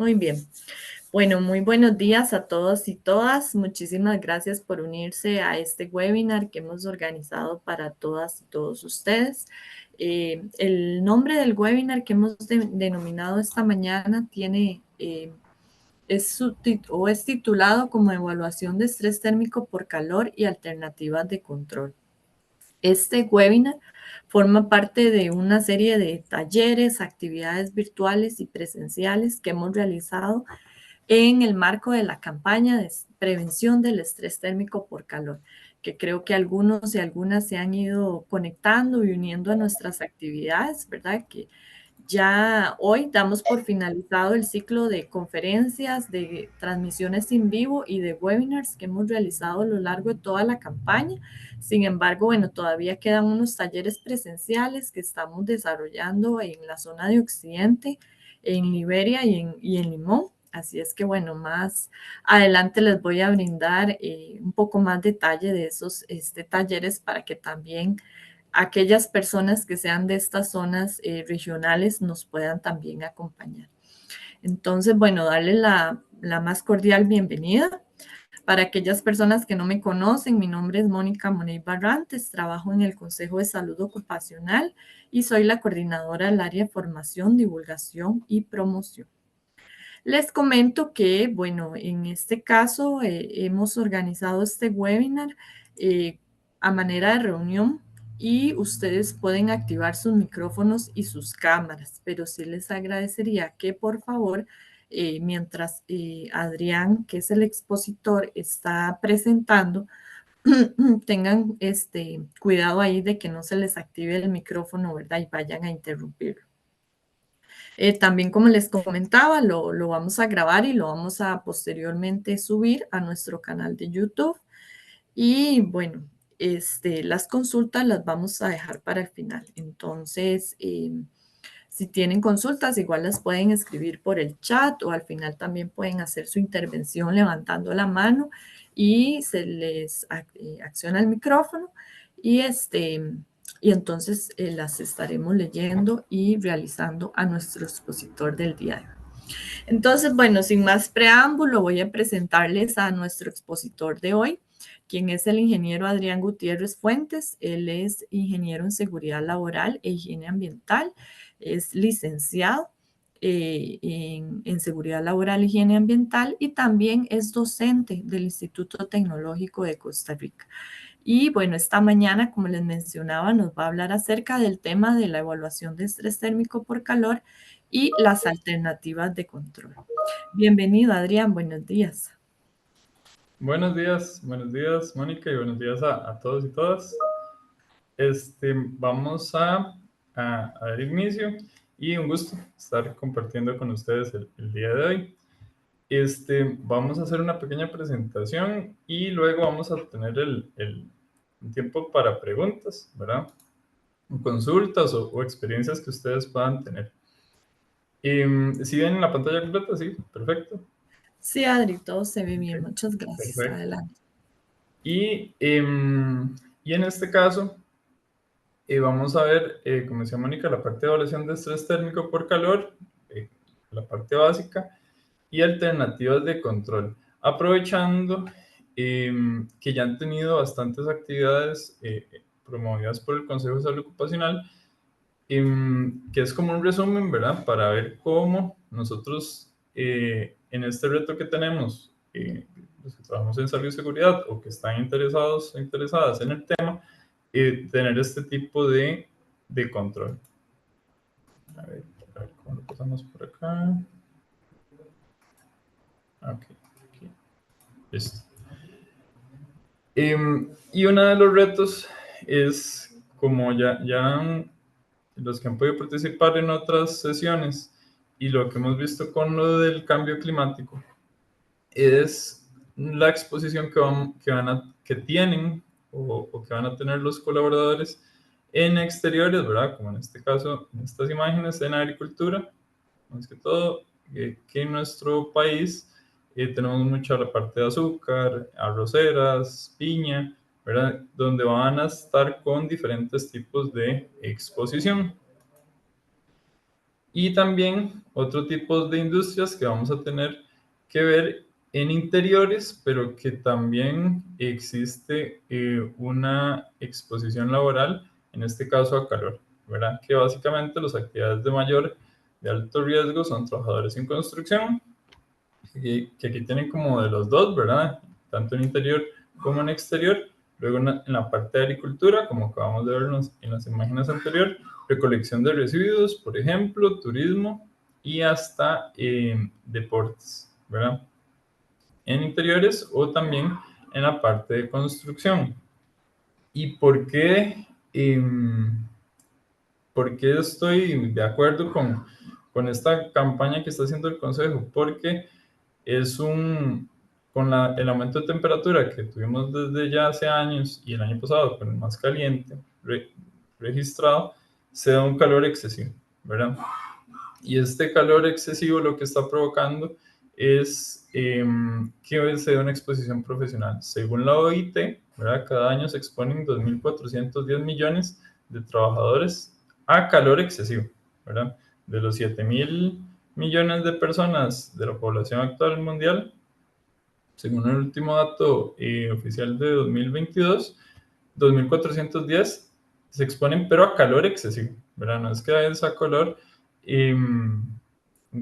Muy bien. Bueno, muy buenos días a todos y todas. Muchísimas gracias por unirse a este webinar que hemos organizado para todas y todos ustedes. El nombre del webinar que hemos denominado esta mañana es titulado como Evaluación de estrés térmico por calor y alternativas de control. Este webinar forma parte de una serie de talleres, actividades virtuales y presenciales que hemos realizado en el marco de la campaña de prevención del estrés térmico por calor, que creo que algunos y algunas se han ido conectando y uniendo a nuestras actividades, ¿verdad? Que ya hoy damos por finalizado el ciclo de conferencias, de transmisiones en vivo y de webinars que hemos realizado a lo largo de toda la campaña. Sin embargo, bueno, todavía quedan unos talleres presenciales que estamos desarrollando en la zona de Occidente, en Liberia y en Limón. Así es que, bueno, más adelante les voy a brindar un poco más detalle de esos talleres para que también aquellas personas que sean de estas zonas regionales nos puedan también acompañar. Entonces, bueno, darle la más cordial bienvenida. Para aquellas personas que no me conocen, mi nombre es Mónica Money Barrantes, trabajo en el Consejo de Salud Ocupacional y soy la coordinadora del área de formación, divulgación y promoción. Les comento que, bueno, en este caso hemos organizado este webinar a manera de reunión y ustedes pueden activar sus micrófonos y sus cámaras, pero sí les agradecería que por favor, mientras Adrián, que es el expositor, está presentando, tengan cuidado ahí de que no se les active el micrófono, ¿verdad? Y vayan a interrumpirlo. También, como les comentaba, lo vamos a grabar y lo vamos a posteriormente subir a nuestro canal de YouTube. Y bueno, las consultas las vamos a dejar para el final. Entonces, si tienen consultas, igual las pueden escribir por el chat o al final también pueden hacer su intervención levantando la mano y se les acciona el micrófono y y entonces las estaremos leyendo y realizando a nuestro expositor del día de hoy. Entonces, bueno, sin más preámbulo, voy a presentarles a nuestro expositor de hoy, quien es el ingeniero Adrián Gutiérrez Fuentes. Él es ingeniero en seguridad laboral e higiene ambiental, es licenciado en seguridad laboral e higiene ambiental y también es docente del Instituto Tecnológico de Costa Rica. Y bueno, esta mañana, como les mencionaba, nos va a hablar acerca del tema de la evaluación de estrés térmico por calor y las alternativas de control. Bienvenido, Adrián, buenos días. Buenos días, Mónica, y buenos días a todos y todas. Vamos a dar inicio y un gusto estar compartiendo con ustedes el día de hoy. Vamos a hacer una pequeña presentación y luego vamos a tener el tiempo para preguntas, ¿verdad? Consultas o experiencias que ustedes puedan tener. ¿Sí ven la pantalla completa? Sí, perfecto. Sí, Adri, todo se ve bien. Muchas gracias. Perfecto. Adelante. Y en este caso, vamos a ver, como decía Mónica, la parte de evaluación de estrés térmico por calor, la parte básica, y alternativas de control. Aprovechando que ya han tenido bastantes actividades promovidas por el Consejo de Salud Ocupacional, que es como un resumen, ¿verdad? Para ver cómo nosotros en este reto que tenemos, los que trabajamos en salud y seguridad o que están interesados o interesadas en el tema, tener este tipo de control. A ver cómo lo pasamos por acá. Ok, aquí. Listo. Y uno de los retos es, como ya los que han podido participar en otras sesiones y lo que hemos visto con lo del cambio climático, es la exposición que tienen o que van a tener los colaboradores en exteriores, ¿verdad? Como en este caso, en estas imágenes, en agricultura, más que todo, que en nuestro país tenemos mucha la parte de azúcar, arroceras, piña, ¿verdad? Donde van a estar con diferentes tipos de exposición. Y también otro tipo de industrias que vamos a tener que ver en interiores, pero que también existe una exposición laboral, en este caso a calor, ¿verdad? Que básicamente las actividades de alto riesgo son trabajadores en construcción, que aquí tienen como de los dos, ¿verdad? Tanto en interior como en exterior. Luego en la parte de agricultura, como acabamos de ver en las imágenes anteriores, recolección de residuos, por ejemplo, turismo y hasta deportes, ¿verdad? En interiores o también en la parte de construcción. ¿Y por qué estoy de acuerdo con esta campaña que está haciendo el Consejo? Porque es el aumento de temperatura que tuvimos desde ya hace años y el año pasado con el más caliente registrado, se da un calor excesivo, ¿verdad? Y este calor excesivo lo que está provocando es que se dé una exposición profesional. Según la OIT, ¿verdad? Cada año se exponen 2.410 millones de trabajadores a calor excesivo, ¿verdad? De los 7.000 millones de personas de la población actual mundial, según el último dato oficial de 2022, 2.410 se exponen, pero a calor excesivo, ¿verdad? No es que es eh,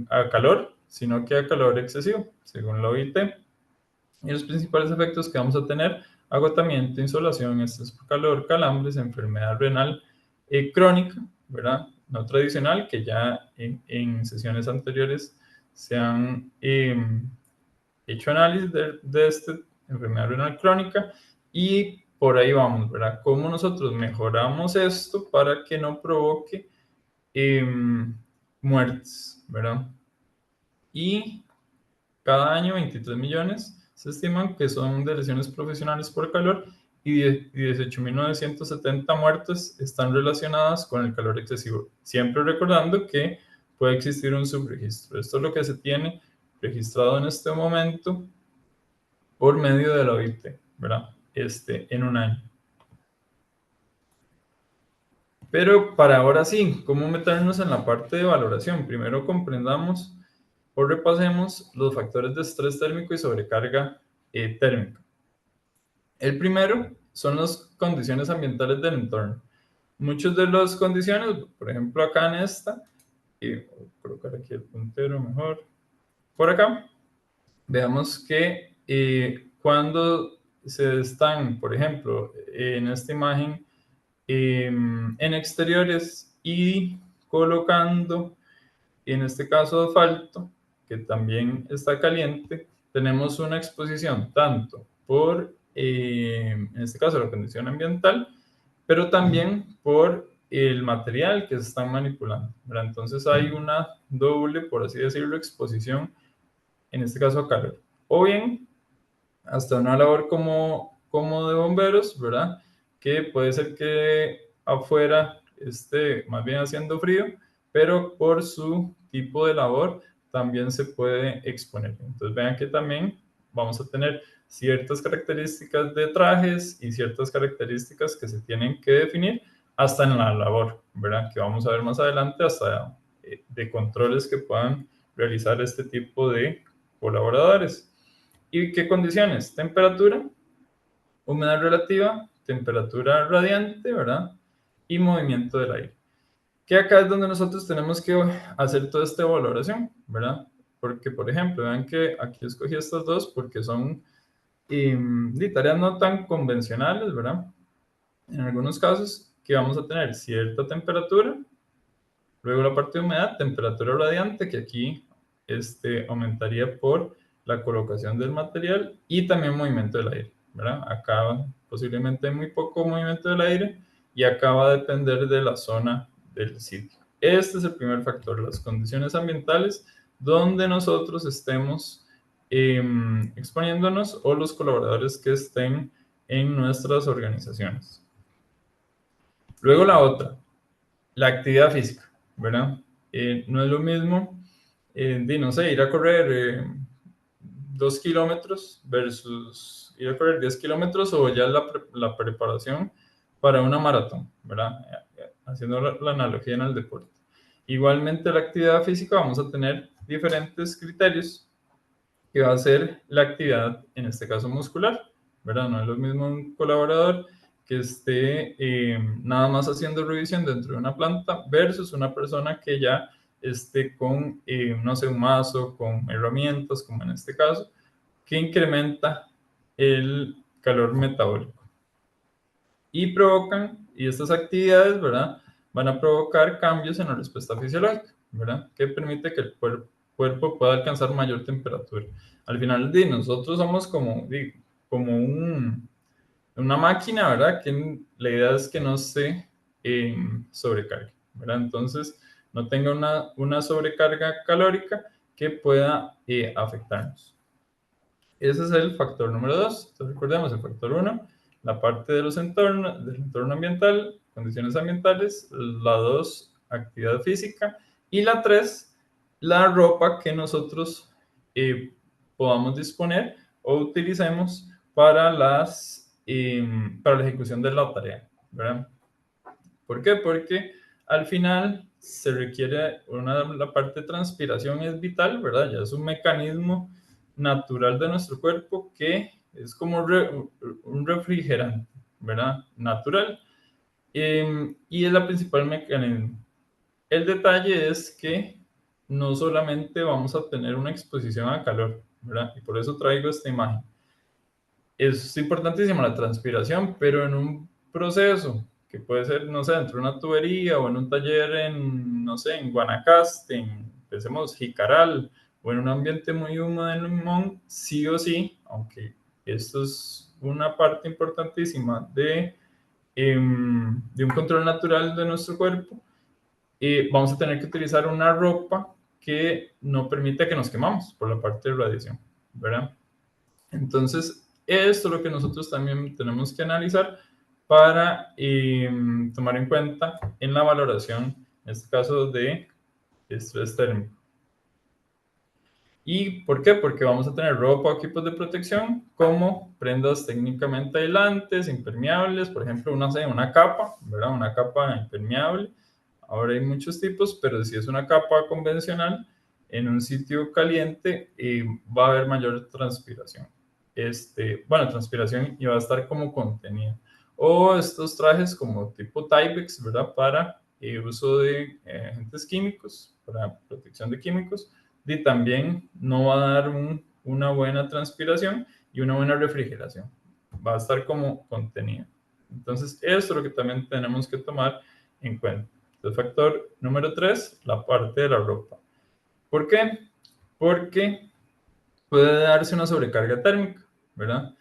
a calor, sino que a calor excesivo, según la OIT. Y los principales efectos que vamos a tener: agotamiento, insolación, estrés por calor, calambres, enfermedad renal crónica, ¿verdad? No tradicional, que ya en sesiones anteriores se han hecho análisis de esta enfermedad renal crónica, y por ahí vamos, ¿verdad? ¿Cómo nosotros mejoramos esto para que no provoque muertes, ¿verdad? Y cada año 23 millones se estiman que son de lesiones profesionales por calor, y 18.970 muertes están relacionadas con el calor excesivo. Siempre recordando que puede existir un subregistro. Esto es lo que se tiene registrado en este momento por medio de la OIT, ¿verdad? En un año. Pero para ahora sí, ¿cómo meternos en la parte de valoración? Primero comprendamos o repasemos los factores de estrés térmico y sobrecarga térmica. El primero son las condiciones ambientales del entorno. Muchas de las condiciones, por ejemplo acá en esta, y voy a colocar aquí el puntero mejor, por acá, veamos que cuando se están, por ejemplo, en esta imagen, en exteriores y colocando, en este caso, asfalto, que también está caliente, tenemos una exposición tanto por, en este caso, la condición ambiental, pero también por el material que se están manipulando, ¿verdad? Entonces hay una doble, por así decirlo, exposición, en este caso a calor. O bien, hasta una labor como de bomberos, ¿verdad? Que puede ser que afuera esté más bien haciendo frío, pero por su tipo de labor también se puede exponer. Entonces vean que también vamos a tener ciertas características de trajes y ciertas características que se tienen que definir hasta en la labor, ¿verdad? Que vamos a ver más adelante, hasta de controles que puedan realizar este tipo de colaboradores. ¿Y qué condiciones? Temperatura, humedad relativa, temperatura radiante, ¿verdad? Y movimiento del aire. Que acá es donde nosotros tenemos que hacer toda esta valoración, ¿verdad? Porque, por ejemplo, vean que aquí escogí estas dos porque son tareas no tan convencionales, ¿verdad? En algunos casos que vamos a tener cierta temperatura, luego la parte de humedad, temperatura radiante, que aquí aumentaría por la colocación del material, y también movimiento del aire, ¿verdad? Acá posiblemente hay muy poco movimiento del aire, y acá va a depender de la zona del sitio. Este es el primer factor, las condiciones ambientales donde nosotros estemos exponiéndonos, o los colaboradores que estén en nuestras organizaciones. Luego la otra, la actividad física, ¿verdad? No es lo mismo, no sé, ir a correr 2 kilómetros versus ir a correr 10 kilómetros, o ya la preparación para una maratón, ¿verdad? Haciendo la analogía en el deporte. Igualmente, la actividad física vamos a tener diferentes criterios que va a ser la actividad, en este caso muscular, ¿verdad? No es lo mismo un colaborador que esté nada más haciendo revisión dentro de una planta versus una persona que ya esté con, no sé, un mazo, con herramientas, como en este caso, que incrementa el calor metabólico. Y provocan, y estas actividades, ¿verdad? Van a provocar cambios en la respuesta fisiológica, ¿verdad? Que permite que el cuerpo pueda alcanzar mayor temperatura. Al final, nosotros somos como una máquina, ¿verdad? Que la idea es que no se sobrecargue, ¿verdad? Entonces, no tenga una sobrecarga calórica que pueda afectarnos. Ese es el factor número 2. Entonces, recordemos el factor 1, la parte de del entorno ambiental, condiciones ambientales. La 2, actividad física. Y la 3, la ropa que nosotros podamos disponer o utilicemos para para la ejecución de la tarea, ¿verdad? ¿Por qué? Porque al final se requiere la parte de transpiración es vital, ¿verdad? Ya es un mecanismo natural de nuestro cuerpo que es como un refrigerante, ¿verdad? Natural. Y es la principal mecanismo. El detalle es que no solamente vamos a tener una exposición a calor, ¿verdad? Y por eso traigo esta imagen. Es importantísima la transpiración, pero en un proceso que puede ser, no sé, dentro de una tubería o en un taller en, no sé, en Guanacaste, pensemos, Jicaral, o en un ambiente muy húmedo en Limón, sí o sí, aunque esto es una parte importantísima de un control natural de nuestro cuerpo, vamos a tener que utilizar una ropa que no permita que nos quemamos por la parte de radiación, ¿verdad? Entonces, esto es lo que nosotros también tenemos que analizar para tomar en cuenta en la valoración, en este caso de estrés térmico. ¿Y por qué? Porque vamos a tener ropa o equipos de protección como prendas técnicamente aislantes, impermeables, por ejemplo, una capa, ¿verdad? Una capa impermeable. Ahora hay muchos tipos, pero si es una capa convencional, en un sitio caliente va a haber mayor transpiración. Bueno, transpiración y va a estar como contenida. O estos trajes como tipo Tyvek, ¿verdad? Para uso de agentes químicos, para protección de químicos, y también no va a dar una buena transpiración y una buena refrigeración. Va a estar como contenida. Entonces, eso es lo que también tenemos que tomar en cuenta. El factor número 3, la parte de la ropa. ¿Por qué? Porque puede darse una sobrecarga térmica, ¿verdad?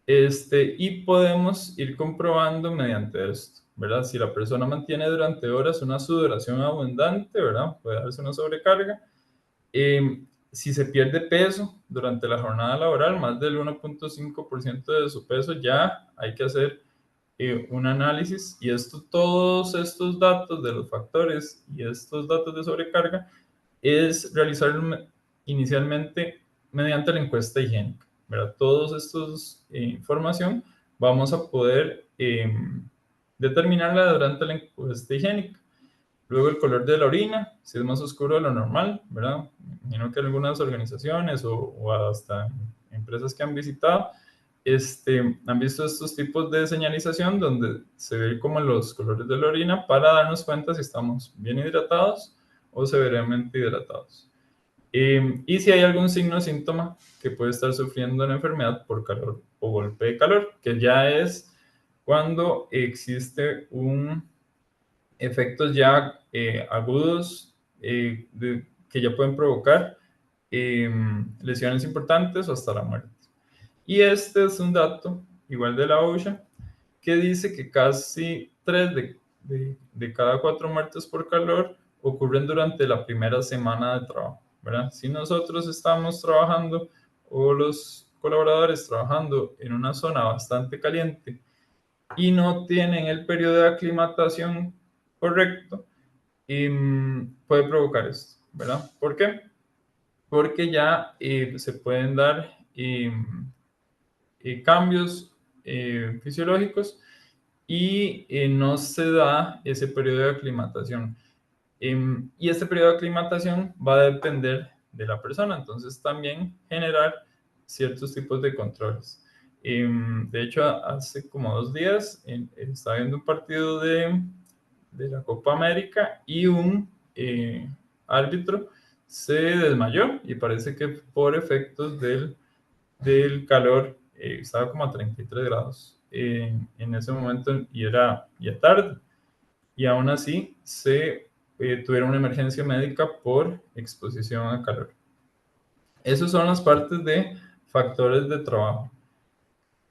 Y podemos ir comprobando mediante esto, ¿verdad? Si la persona mantiene durante horas una sudoración abundante, ¿verdad? Puede darse una sobrecarga. Si se pierde peso durante la jornada laboral, más del 1.5% de su peso, ya hay que hacer un análisis y todos estos datos de los factores y estos datos de sobrecarga es realizar inicialmente mediante la encuesta higiénica, ¿verdad? Todos estos información vamos a poder determinarla durante la encuesta higiénica. Luego el color de la orina, si es más oscuro de lo normal, ¿verdad? Imagino que algunas organizaciones o hasta empresas que han visitado han visto estos tipos de señalización donde se ve como los colores de la orina para darnos cuenta si estamos bien hidratados o severamente hidratados. Y si hay algún signo o síntoma que puede estar sufriendo una enfermedad por calor o golpe de calor, que ya es cuando existe efectos ya agudos que ya pueden provocar lesiones importantes o hasta la muerte. Y este es un dato, igual de la OSHA, que dice que casi 3 de cada 4 muertes por calor ocurren durante la primera semana de trabajo, ¿verdad? Si nosotros estamos trabajando o los colaboradores trabajando en una zona bastante caliente y no tienen el periodo de aclimatación correcto, puede provocar esto, ¿verdad? ¿Por qué? Porque ya se pueden dar cambios fisiológicos y no se da ese periodo de aclimatación. Y este periodo de aclimatación va a depender de la persona, entonces también generar ciertos tipos de controles. De hecho, hace como 2 días estaba viendo un partido de la Copa América y un árbitro se desmayó y parece que por efectos del calor, estaba como a 33 grados en ese momento y era ya tarde, y aún así se tuvieron una emergencia médica por exposición a calor. Esas son las partes de factores de trabajo.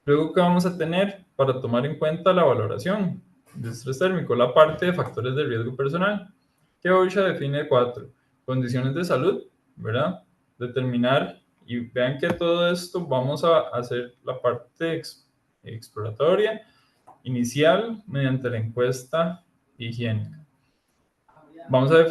Luego, ¿qué vamos a tener para tomar en cuenta la valoración de estrés térmico? La parte de factores de riesgo personal, que OSHA define 4. Condiciones de salud, ¿verdad? Determinar, y vean que todo esto vamos a hacer la parte exploratoria inicial mediante la encuesta higiénica. Vamos a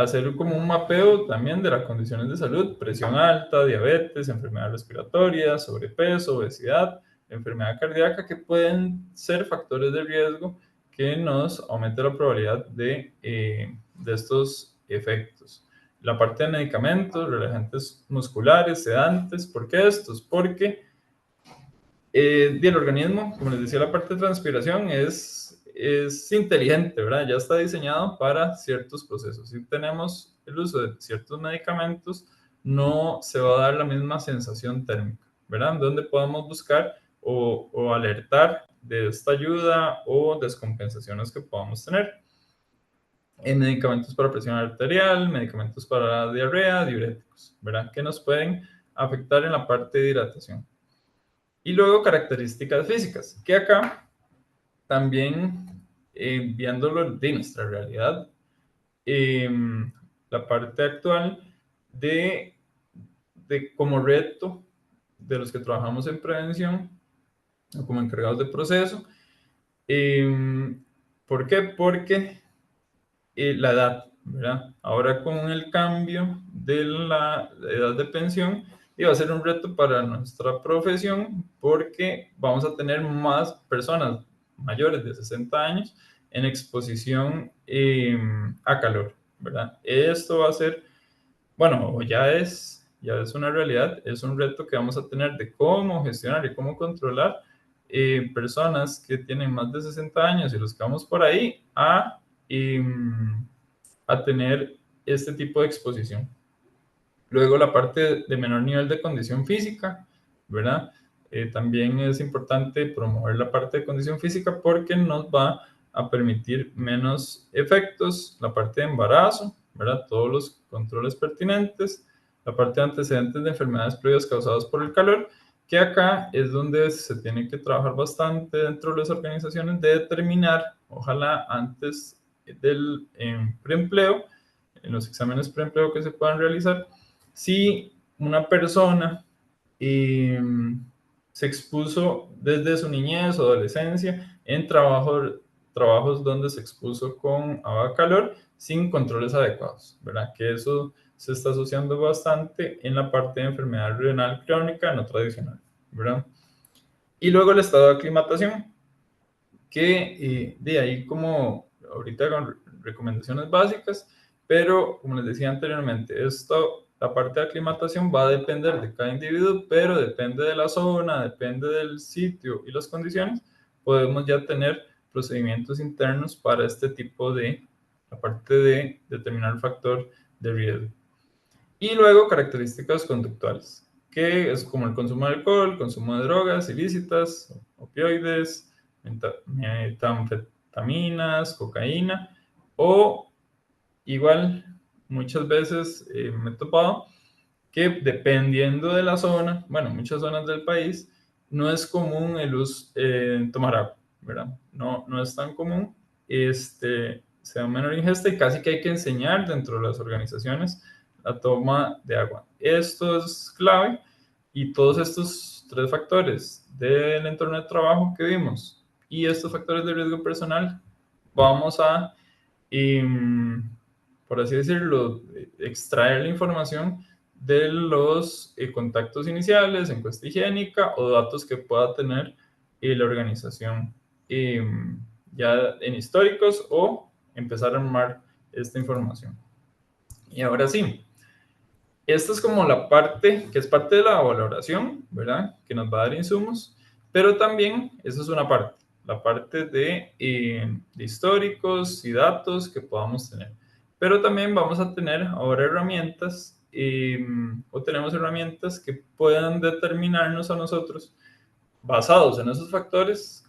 hacer como un mapeo también de las condiciones de salud: presión alta, diabetes, enfermedad respiratoria, sobrepeso, obesidad, enfermedad cardíaca, que pueden ser factores de riesgo que nos aumenten la probabilidad de estos efectos. La parte de medicamentos, relajantes musculares, sedantes. ¿Por qué estos? Porque el organismo, como les decía, la parte de transpiración es inteligente, ¿verdad? Ya está diseñado para ciertos procesos. Si tenemos el uso de ciertos medicamentos, no se va a dar la misma sensación térmica, ¿verdad? Donde podemos buscar o alertar de esta ayuda o descompensaciones que podamos tener. En medicamentos para presión arterial, medicamentos para diarrea, diuréticos, ¿verdad? Que nos pueden afectar en la parte de hidratación. Y luego características físicas, que acá también, viéndolo de nuestra realidad, la parte actual como reto de los que trabajamos en prevención o como encargados de proceso. ¿Por qué? Porque la edad, ¿verdad? Ahora con el cambio de la edad de pensión, va a ser un reto para nuestra profesión porque vamos a tener más personas mayores de 60 años en exposición a calor, ¿verdad? Esto va a ser, bueno, ya es una realidad, es un reto que vamos a tener de cómo gestionar y cómo controlar personas que tienen más de 60 años y los que vamos por ahí a tener este tipo de exposición. Luego la parte de menor nivel de condición física, ¿verdad? También es importante promover la parte de condición física porque nos va a permitir menos efectos. La parte de embarazo, ¿verdad? Todos los controles pertinentes. La parte de antecedentes de enfermedades previas causadas por el calor, que acá es donde se tiene que trabajar bastante dentro de las organizaciones de determinar, ojalá antes del preempleo, en los exámenes preempleo que se puedan realizar, si una persona se expuso desde su niñez o adolescencia en trabajos donde se expuso con agua calor sin controles adecuados, ¿verdad? Que eso se está asociando bastante en la parte de enfermedad renal crónica no tradicional, ¿verdad? Y luego el estado de aclimatación, que de ahí como ahorita con recomendaciones básicas, pero como les decía anteriormente, la parte de aclimatación va a depender de cada individuo, pero depende de la zona, depende del sitio y las condiciones. Podemos ya tener procedimientos internos para este tipo de, la parte de determinar el factor de riesgo. Y luego características conductuales, que es como el consumo de alcohol, consumo de drogas ilícitas, opioides, metanfetaminas, cocaína, o igual muchas veces me he topado que dependiendo de la zona, bueno, muchas zonas del país, no es común el uso tomar agua, ¿verdad? No es tan común, sea menor ingesta y casi que hay que enseñar dentro de las organizaciones la toma de agua. Esto es clave y todos estos 3 factores del entorno de trabajo que vimos y estos factores de riesgo personal, vamos a, por así decirlo, extraer la información de los contactos iniciales, encuesta higiénica o datos que pueda tener la organización ya en históricos, o empezar a armar esta información. Y ahora sí, esta es como la parte que es parte de la valoración, ¿verdad? Que nos va a dar insumos, pero también, esa es una parte, la parte de históricos y datos que podamos tener. Pero también vamos a tener ahora herramientas, o tenemos herramientas que puedan determinarnos a nosotros, basados en esos factores,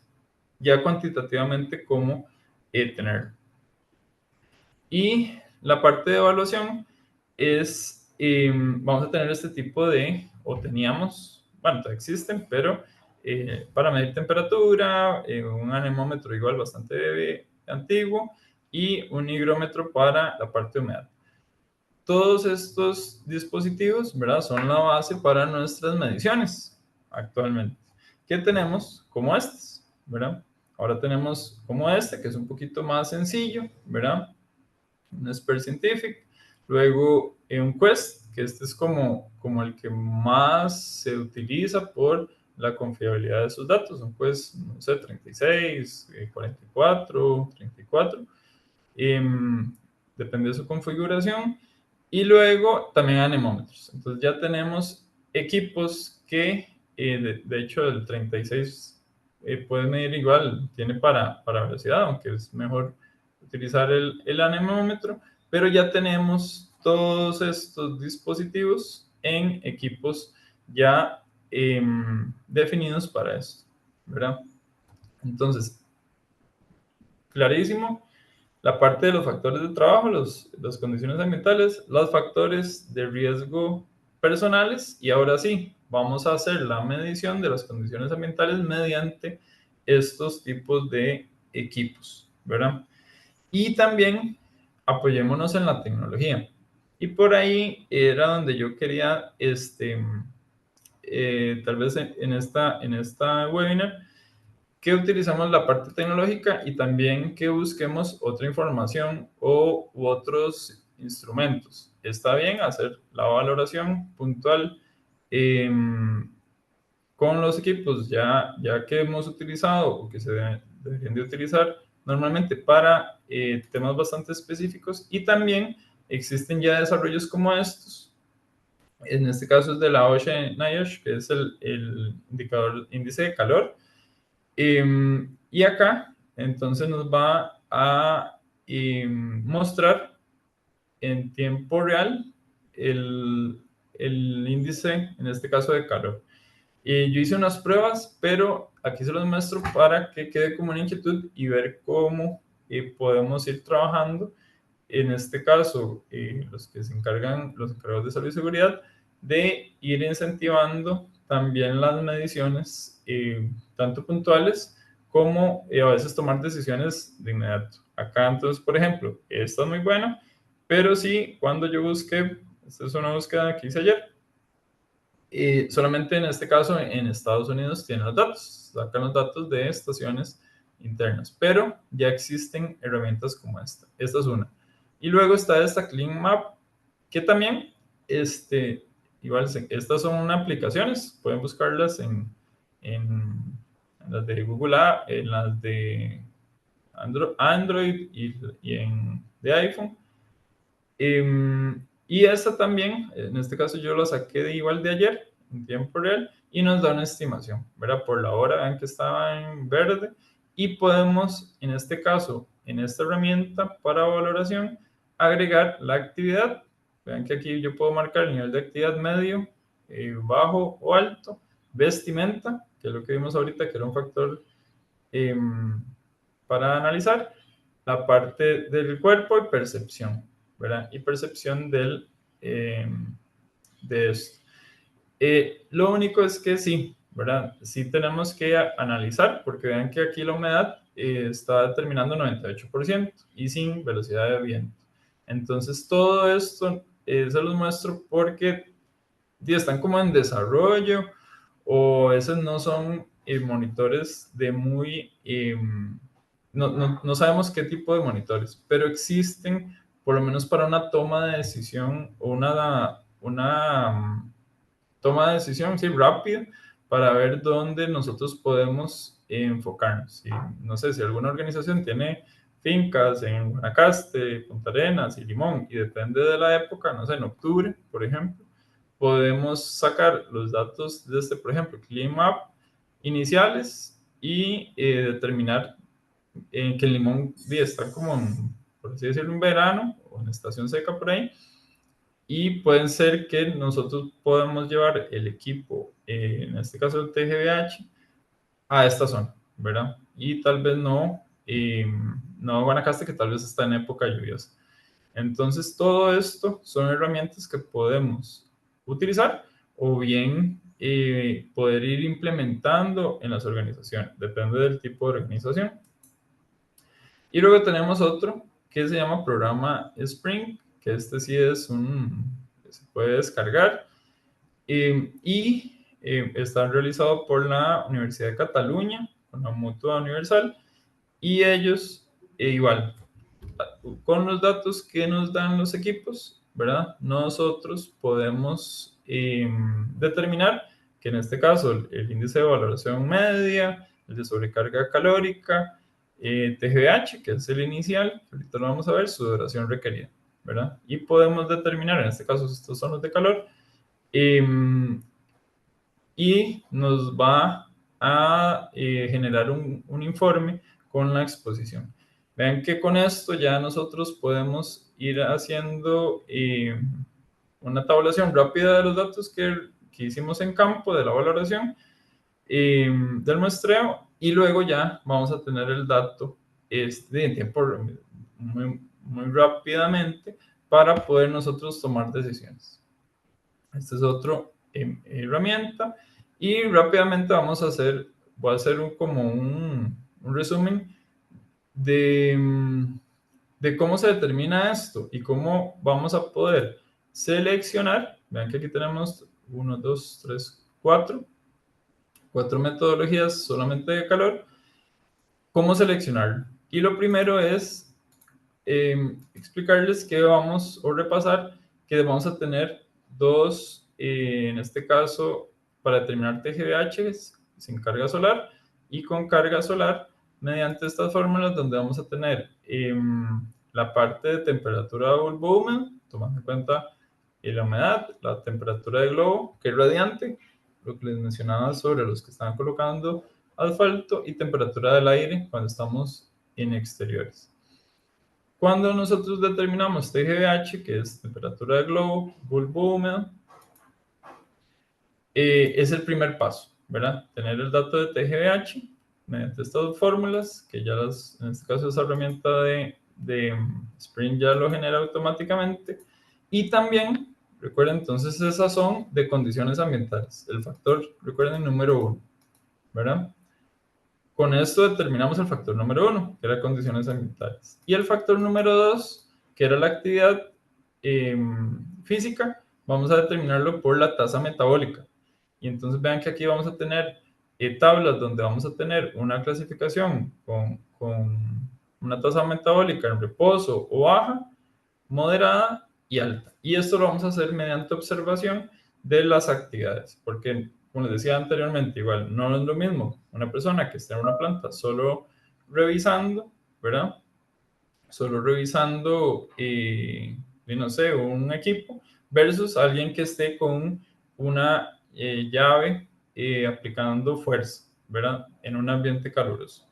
ya cuantitativamente cómo tenerlo. Y la parte de evaluación es, vamos a tener este tipo de, o teníamos, bueno, todavía existen, pero para medir temperatura, un anemómetro igual bastante antiguo y un higrómetro para la parte de humedad. Todos estos dispositivos, ¿verdad? Son la base para nuestras mediciones actualmente. ¿Qué tenemos como estos, ¿verdad? Ahora tenemos como este, que es un poquito más sencillo, ¿verdad? Un Expert Scientific, luego un Quest, que este es como el que más se utiliza por la confiabilidad de sus datos, un Quest, no sé, 36, 44, 34, depende de su configuración, y luego también anemómetros. Entonces ya tenemos equipos que, de hecho, el 36 puede medir igual, tiene para velocidad, aunque es mejor utilizar el anemómetro, pero ya tenemos todos estos dispositivos en equipos ya definidos para esto, ¿verdad? Entonces, clarísimo, la parte de los factores de trabajo, las condiciones ambientales, los factores de riesgo personales, y ahora sí, vamos a hacer la medición de las condiciones ambientales mediante estos tipos de equipos, ¿verdad? Y también apoyémonos en la tecnología. Y por ahí era donde yo quería, tal vez en esta webinar, que utilizamos la parte tecnológica y también que busquemos otra información u otros instrumentos. Está bien hacer la valoración puntual eh, con los equipos ya que hemos utilizado o que se deberían de utilizar normalmente para temas bastante específicos, y también existen ya desarrollos como estos. En este caso es de la OSHA NIOSH, que es el índice de calor. Y acá, entonces nos va a mostrar en tiempo real el, el índice, en este caso de calor. Yo hice unas pruebas, pero aquí se los muestro para que quede como una inquietud y ver cómo podemos ir trabajando. En este caso, los que se encargan, los encargados de salud y seguridad, de ir incentivando también las mediciones, tanto puntuales como a veces tomar decisiones de inmediato. Acá entonces, por ejemplo, esta es muy buena, pero sí, cuando yo busqué, esta es una búsqueda que hice ayer, solamente en este caso en Estados Unidos tienen los datos, sacan los datos de estaciones internas, pero ya existen herramientas como esta. Esta es una. Y luego está esta Clean Map, que también, igual, estas son aplicaciones, pueden buscarlas en las de Google, en las de Android y de iPhone. Y esta también, en este caso yo la saqué de igual de ayer, en tiempo real, y nos da una estimación, ¿verdad? Por la hora, vean que estaba en verde, y podemos, en este caso, en esta herramienta para valoración, agregar la actividad. Vean que aquí yo puedo marcar el nivel de actividad medio, bajo o alto, vestimenta, que es lo que vimos ahorita, que era un factor para analizar, la parte del cuerpo y percepción, ¿verdad? Y percepción de esto. Lo único es que sí, ¿verdad? Sí tenemos que analizar, porque vean que aquí la humedad está determinando 98% y sin velocidad de viento. Entonces, todo esto se los muestro porque están como en desarrollo, o esos no son monitores de muy... no sabemos qué tipo de monitores, pero existen por lo menos para una toma de decisión o una toma de decisión, sí, rápida, para ver dónde nosotros podemos enfocarnos. ¿Sí? No sé si alguna organización tiene fincas en Guanacaste, Punta Arenas y Limón, y depende de la época, no sé, en octubre, por ejemplo, podemos sacar los datos de por ejemplo, CleanMap iniciales y determinar que el limón está como, por así decirlo, en verano o en estación seca por ahí, y pueden ser que nosotros podamos llevar el equipo, en este caso el TGVH, a esta zona, ¿verdad? Y tal vez no Guanacaste, que tal vez está en época lluviosa. Entonces, todo esto son herramientas que podemos utilizar o bien poder ir implementando en las organizaciones, depende del tipo de organización. Y luego tenemos otro que se llama programa Spring, que este sí es que se puede descargar está realizado por la Universidad de Cataluña, con la Mutua Universal, y ellos igual, con los datos que nos dan los equipos, ¿verdad? Nosotros podemos determinar que en este caso el índice de valoración media, el de sobrecarga calórica, TGVH, que es el inicial, que ahorita lo vamos a ver, su duración requerida, ¿verdad? Y podemos determinar, en este caso estos son los de calor, y nos va a generar un informe con la exposición. Vean que con esto ya nosotros podemos ir haciendo una tabulación rápida de los datos que hicimos en campo de la valoración del muestreo, y luego ya vamos a tener el dato en tiempo muy rápidamente para poder nosotros tomar decisiones. Esta es otra herramienta. Y rápidamente voy a hacer como un resumen de, de cómo se determina esto y cómo vamos a poder seleccionar. Vean que aquí tenemos 1, 2, 3, 4 metodologías solamente de calor. ¿Cómo seleccionarlo? Y lo primero es explicarles que vamos a repasar que vamos a tener dos, en este caso, para determinar TGVH sin carga solar y con carga solar mediante estas fórmulas donde vamos a tener la parte de temperatura de bulbo húmedo, tomando en cuenta la humedad, la temperatura de globo, que es radiante, lo que les mencionaba sobre los que están colocando asfalto, y temperatura del aire cuando estamos en exteriores. Cuando nosotros determinamos TGVH, que es temperatura de globo, bulbo húmedo, es el primer paso, ¿verdad? Tener el dato de TGVH mediante estas dos fórmulas, que ya en este caso esa herramienta de Spring ya lo genera automáticamente. Y también, recuerden, entonces esas son de condiciones ambientales. El factor, recuerden, número 1, ¿verdad? Con esto determinamos el factor número 1, que era condiciones ambientales. Y el factor número 2, que era la actividad física, vamos a determinarlo por la tasa metabólica. Y entonces vean que aquí vamos a tener tablas donde vamos a tener una clasificación con una tasa metabólica en reposo o baja, moderada y alta. Y esto lo vamos a hacer mediante observación de las actividades, porque, como les decía anteriormente, igual no es lo mismo una persona que esté en una planta solo revisando, ¿verdad? Solo revisando, no sé, un equipo, versus alguien que esté con una llave aplicando fuerza, ¿verdad? En un ambiente caluroso.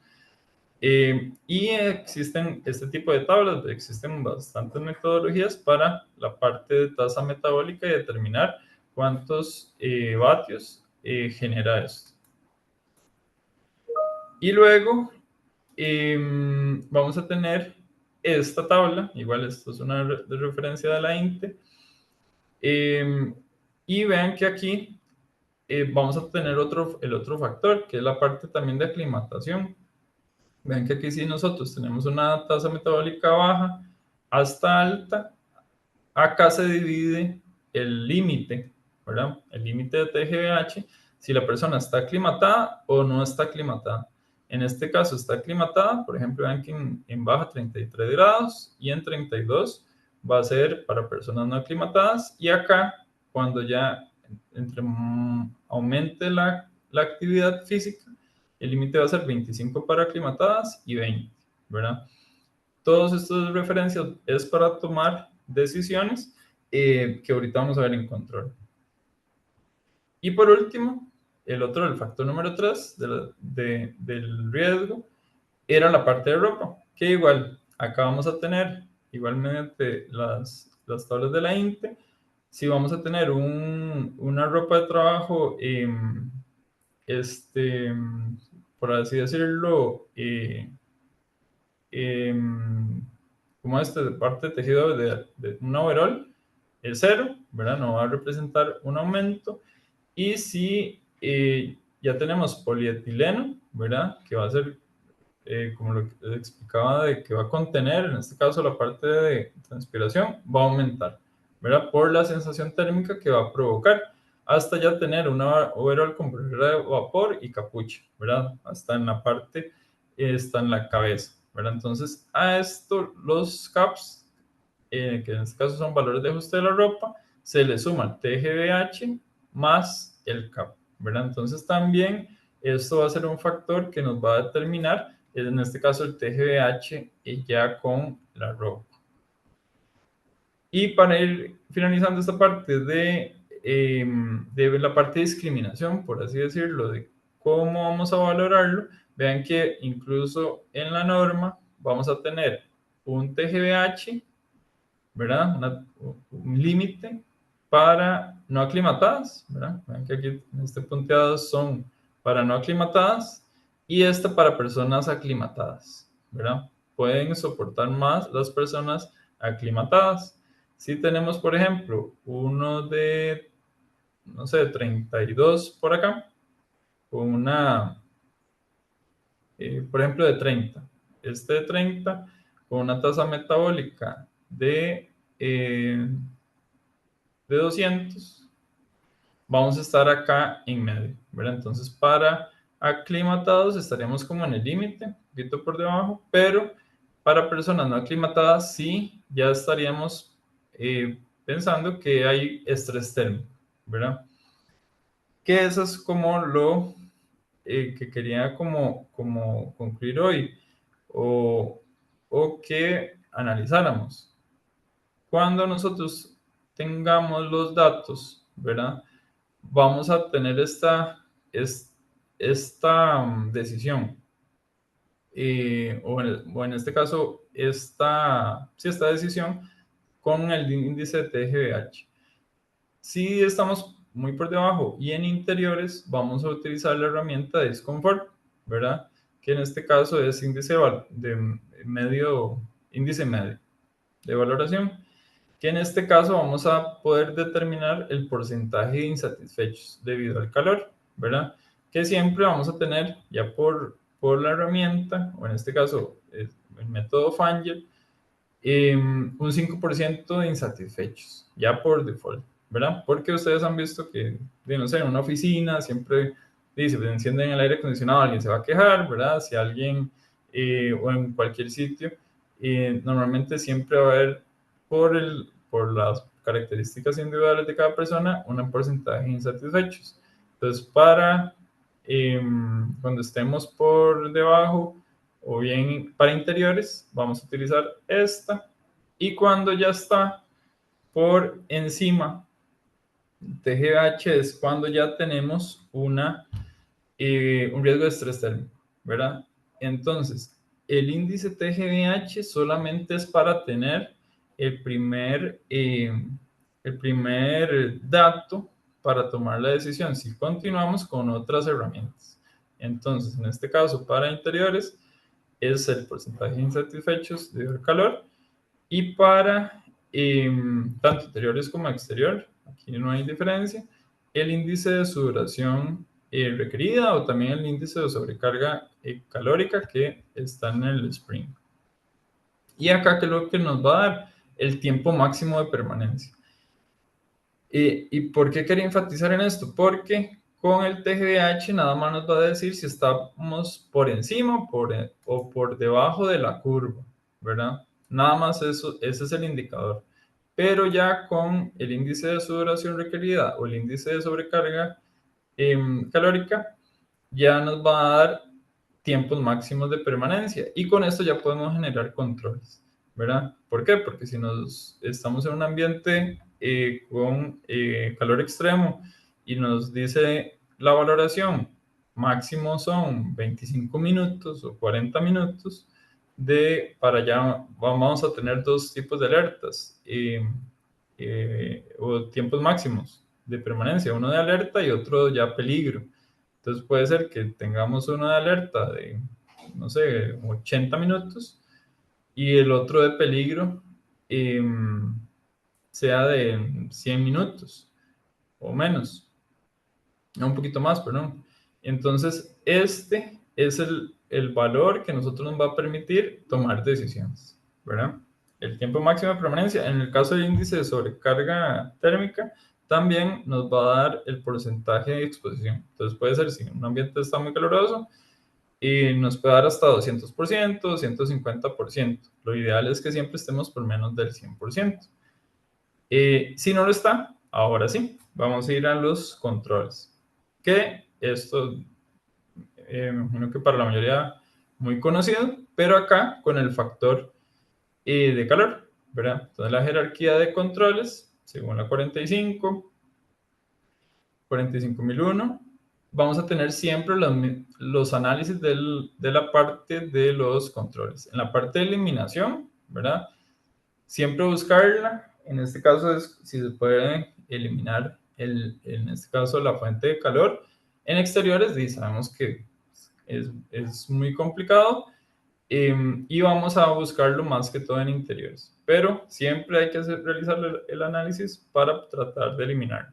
Y existen este tipo de tablas, existen bastantes metodologías para la parte de tasa metabólica y determinar cuántos vatios genera esto. Y luego vamos a tener esta tabla, igual esto es una de referencia de la INTE, y vean que aquí vamos a tener el otro factor, que es la parte también de aclimatación. Vean que aquí sí nosotros tenemos una tasa metabólica baja hasta alta. Acá se divide el límite, ¿verdad? El límite de TGVH, si la persona está aclimatada o no está aclimatada. En este caso está aclimatada, por ejemplo, vean que en baja 33 grados y en 32 va a ser para personas no aclimatadas. Y acá, cuando ya aumente la actividad física, el límite va a ser 25 para aclimatadas y 20, ¿verdad? todos estos referencias es para tomar decisiones que ahorita vamos a ver en control. Y por último, el factor número 3 del riesgo era la parte de ropa, que igual acá vamos a tener igualmente las tablas de la INTE. Si vamos a tener una ropa de trabajo, por así decirlo, como de parte de tejido de un overall, es cero, ¿verdad? No va a representar un aumento. Y si ya tenemos polietileno, ¿verdad? Que va a ser, como lo que les explicaba, de que va a contener, en este caso, la parte de transpiración, va a aumentar, ¿verdad? Por la sensación térmica que va a provocar, hasta ya tener una overall con barrera de vapor y capucha, ¿verdad? Hasta en la parte, está en la cabeza, ¿verdad? Entonces, a esto los CAPS, que en este caso son valores de ajuste de la ropa, se le suma el TGVH más el CAP, ¿verdad? Entonces también esto va a ser un factor que nos va a determinar, en este caso el TGVH ya con la ropa. Y para ir finalizando esta parte de la parte de discriminación, por así decirlo, de cómo vamos a valorarlo, vean que incluso en la norma vamos a tener un TGVH, ¿verdad? Un límite para no aclimatadas, ¿verdad? Vean que aquí en este punteado son para no aclimatadas y este para personas aclimatadas, ¿verdad? Pueden soportar más las personas aclimatadas. Si tenemos, por ejemplo, uno de, no sé, 32 por acá, con una, por ejemplo, de 30. Este de 30, con una tasa metabólica eh, de 200, vamos a estar acá en medio, ¿verdad? Entonces, para aclimatados estaríamos como en el límite, un poquito por debajo, pero para personas no aclimatadas sí ya estaríamos pensando que hay estrés térmico, ¿verdad? Que eso es como lo que quería como concluir hoy, o, o que analizáramos. Cuando nosotros tengamos los datos, ¿verdad? Vamos a tener esta decisión, o en este caso, esta decisión con el índice de TGVH. Si estamos muy por debajo y en interiores, vamos a utilizar la herramienta de Discomfort, ¿verdad? Que en este caso es índice medio de valoración, que en este caso vamos a poder determinar el porcentaje de insatisfechos debido al calor, ¿verdad? Que siempre vamos a tener ya por la herramienta, o en este caso el método Fangel, un 5% de insatisfechos, ya por default, ¿verdad? Porque ustedes han visto que, no sé, en una oficina siempre dice, pues encienden el aire acondicionado, alguien se va a quejar, ¿verdad? Si alguien, o en cualquier sitio, normalmente siempre va a haber, por las características individuales de cada persona, un porcentaje de insatisfechos. Entonces, cuando estemos por debajo, o bien para interiores, vamos a utilizar esta. Y cuando ya está por encima, TGH es cuando ya tenemos un riesgo de estrés térmico, ¿verdad? Entonces, el índice TGH solamente es para tener el primer, el primer dato para tomar la decisión si continuamos con otras herramientas. Entonces, en este caso, para interiores, es el porcentaje de insatisfechos debido al calor, y para tanto interiores como exterior, aquí no hay diferencia, el índice de sudoración requerida, o también el índice de sobrecarga calórica que está en el Spring. Y acá, que es lo que nos va a dar el tiempo máximo de permanencia. ¿Y por qué quería enfatizar en esto? Porque con el TGVH nada más nos va a decir si estamos por encima o por debajo de la curva, ¿verdad? Nada más eso, ese es el indicador. Pero ya con el índice de sudoración requerida o el índice de sobrecarga calórica, ya nos va a dar tiempos máximos de permanencia. Y con esto ya podemos generar controles, ¿verdad? ¿Por qué? Porque si estamos en un ambiente con calor extremo y nos dice la valoración máximo son 25 minutos o 40 minutos, para allá vamos a tener dos tipos de alertas o tiempos máximos de permanencia, uno de alerta y otro ya peligro. Entonces puede ser que tengamos uno de alerta de, no sé, 80 minutos y el otro de peligro sea de 100 minutos o menos, no, un poquito más, perdón. Entonces, este es el valor que nosotros nos va a permitir tomar decisiones, ¿verdad? El tiempo máximo de permanencia, en el caso del índice de sobrecarga térmica, también nos va a dar el porcentaje de exposición. Entonces, puede ser si un ambiente está muy caluroso, y nos puede dar hasta 200%, 150%. Lo ideal es que siempre estemos por menos del 100%. Si no lo está, ahora sí, vamos a ir a los controles. Que esto, me imagino que para la mayoría muy conocido, pero acá con el factor de calor, ¿verdad? Entonces la jerarquía de controles, según la 45001, vamos a tener siempre los análisis de la parte de los controles. En la parte de eliminación, ¿verdad? Siempre buscarla. En este caso es si se puede eliminar, en este caso, la fuente de calor. En exteriores, y sabemos que es muy complicado. Y vamos a buscarlo más que todo en interiores. Pero siempre hay que realizar el análisis para tratar de eliminarlo.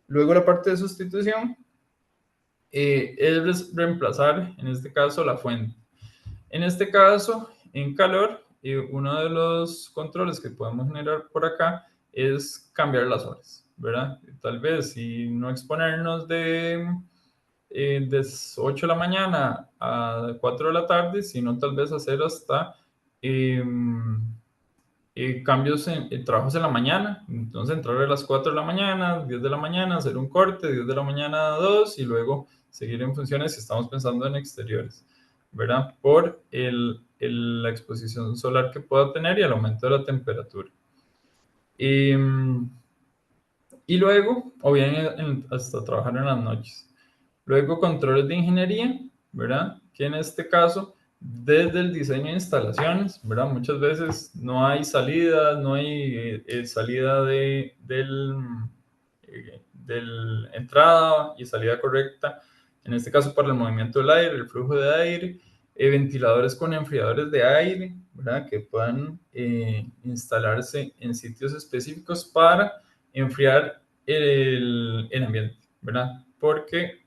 Luego la parte de sustitución es reemplazar, en este caso, la fuente. En este caso, en calor, uno de los controles que podemos generar por acá es cambiar las horas, ¿verdad? Tal vez si no exponernos de 8 de la mañana a 4 de la tarde, sino tal vez hacer hasta cambios en trabajos en la mañana. Entonces entrar a las 4 de la mañana, 10 de la mañana, hacer un corte, 10 de la mañana a 2 y luego seguir en funciones si estamos pensando en exteriores, ¿verdad? Por la exposición solar que pueda tener y el aumento de la temperatura. Y luego, o bien hasta trabajar en las noches. Luego, controles de ingeniería, ¿verdad? Que en este caso, desde el diseño de instalaciones, ¿verdad? Muchas veces no hay salida, no hay salida del entrada y salida correcta. En este caso, para el movimiento del aire, el flujo de aire, ventiladores con enfriadores de aire, ¿verdad? Que puedan instalarse en sitios específicos para enfriar el ambiente, ¿verdad? Porque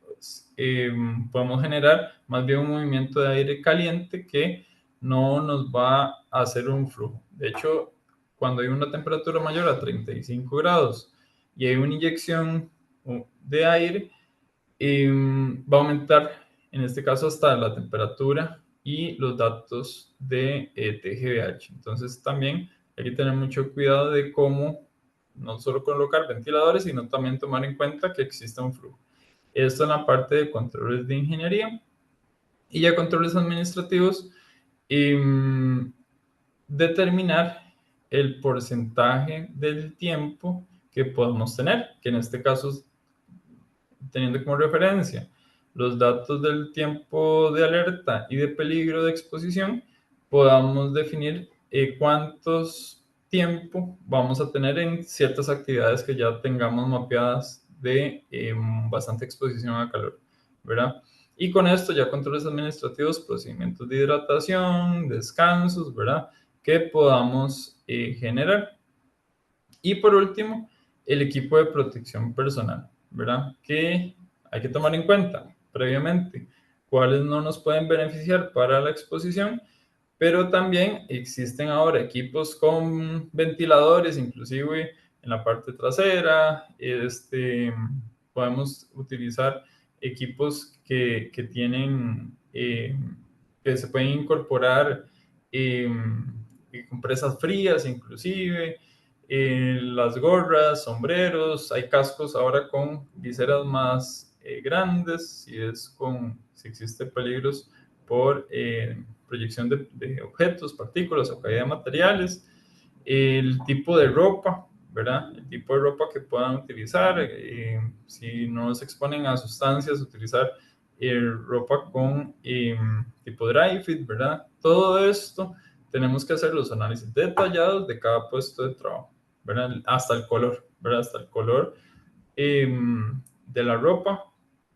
podemos generar más bien un movimiento de aire caliente que no nos va a hacer un flujo. De hecho, cuando hay una temperatura mayor a 35 grados y hay una inyección de aire, va a aumentar, en este caso, hasta la temperatura y los datos de TGVH. Entonces, también hay que tener mucho cuidado de cómo no solo colocar ventiladores, sino también tomar en cuenta que existe un flujo. Esto en la parte de controles de ingeniería. Y ya controles administrativos, determinar el porcentaje del tiempo que podemos tener, que en este caso, teniendo como referencia los datos del tiempo de alerta y de peligro de exposición, podamos definir cuántos tiempo vamos a tener en ciertas actividades que ya tengamos mapeadas de bastante exposición a calor, ¿verdad? Y con esto ya controles administrativos, procedimientos de hidratación, descansos, ¿verdad? Que podamos generar. Y por último, el equipo de protección personal, ¿verdad? Que hay que tomar en cuenta previamente cuáles no nos pueden beneficiar para la exposición, pero también existen ahora equipos con ventiladores, inclusive en la parte trasera. Podemos utilizar equipos que tienen, que se pueden incorporar compresas frías, inclusive las gorras, sombreros. Hay cascos ahora con viseras más grandes, si existe peligros por proyección de objetos, partículas o caída de materiales, el tipo de ropa, ¿verdad? El tipo de ropa que puedan utilizar, si no se exponen a sustancias, utilizar ropa con tipo dry fit, ¿verdad? Todo esto tenemos que hacer los análisis detallados de cada puesto de trabajo, ¿verdad? Hasta el color, ¿verdad? Hasta el color de la ropa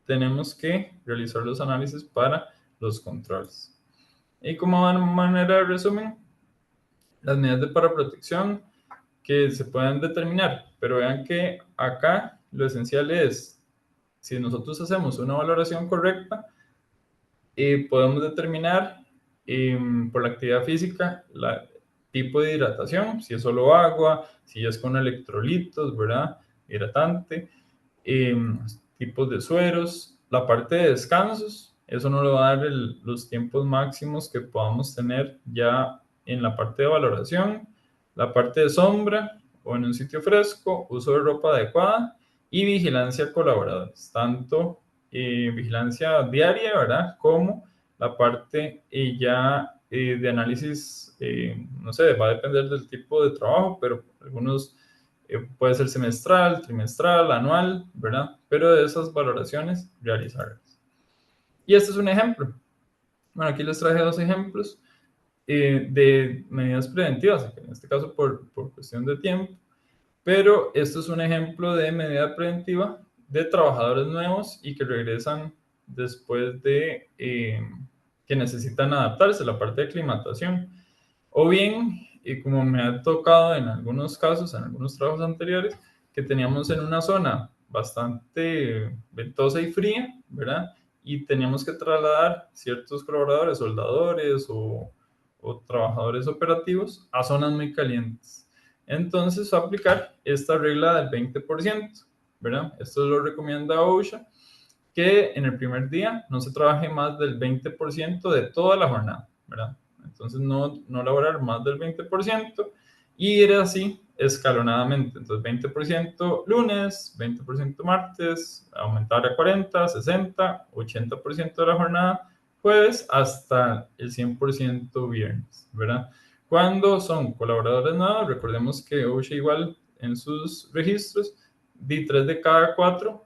tenemos que realizar los análisis para los controles. Y como manera de resumen, las medidas de paraprotección que se pueden determinar, pero vean que acá lo esencial es, si nosotros hacemos una valoración correcta, podemos determinar por la actividad física el tipo de hidratación, si es solo agua, si es con electrolitos, ¿verdad? Hidratante, tipos de sueros, la parte de descansos, eso nos lo va a dar los tiempos máximos que podamos tener ya en la parte de valoración, la parte de sombra o en un sitio fresco, uso de ropa adecuada y vigilancia a colaboradores, tanto vigilancia diaria, ¿verdad? Como la parte ya de análisis, no sé, va a depender del tipo de trabajo, pero algunos puede ser semestral, trimestral, anual, ¿verdad? Pero de esas valoraciones, realizarlas. Y este es un ejemplo. Bueno, aquí les traje dos ejemplos de medidas preventivas, en este caso por cuestión de tiempo, pero esto es un ejemplo de medida preventiva de trabajadores nuevos y que regresan después de que necesitan adaptarse a la parte de aclimatación. O bien, y como me ha tocado en algunos casos, en algunos trabajos anteriores, que teníamos en una zona bastante ventosa y fría, ¿verdad? Y teníamos que trasladar ciertos colaboradores, soldadores o trabajadores operativos a zonas muy calientes. Entonces, aplicar esta regla del 20%, ¿verdad? Esto lo recomienda OSHA, que en el primer día no se trabaje más del 20% de toda la jornada, ¿verdad? Entonces, no laborar más del 20% y ir así escalonadamente. Entonces, 20% lunes, 20% martes, aumentar a 40, 60, 80% de la jornada jueves hasta el 100% viernes, ¿verdad? Cuando son colaboradores nuevos, recordemos que OSHA igual en sus registros, di 3 de cada 4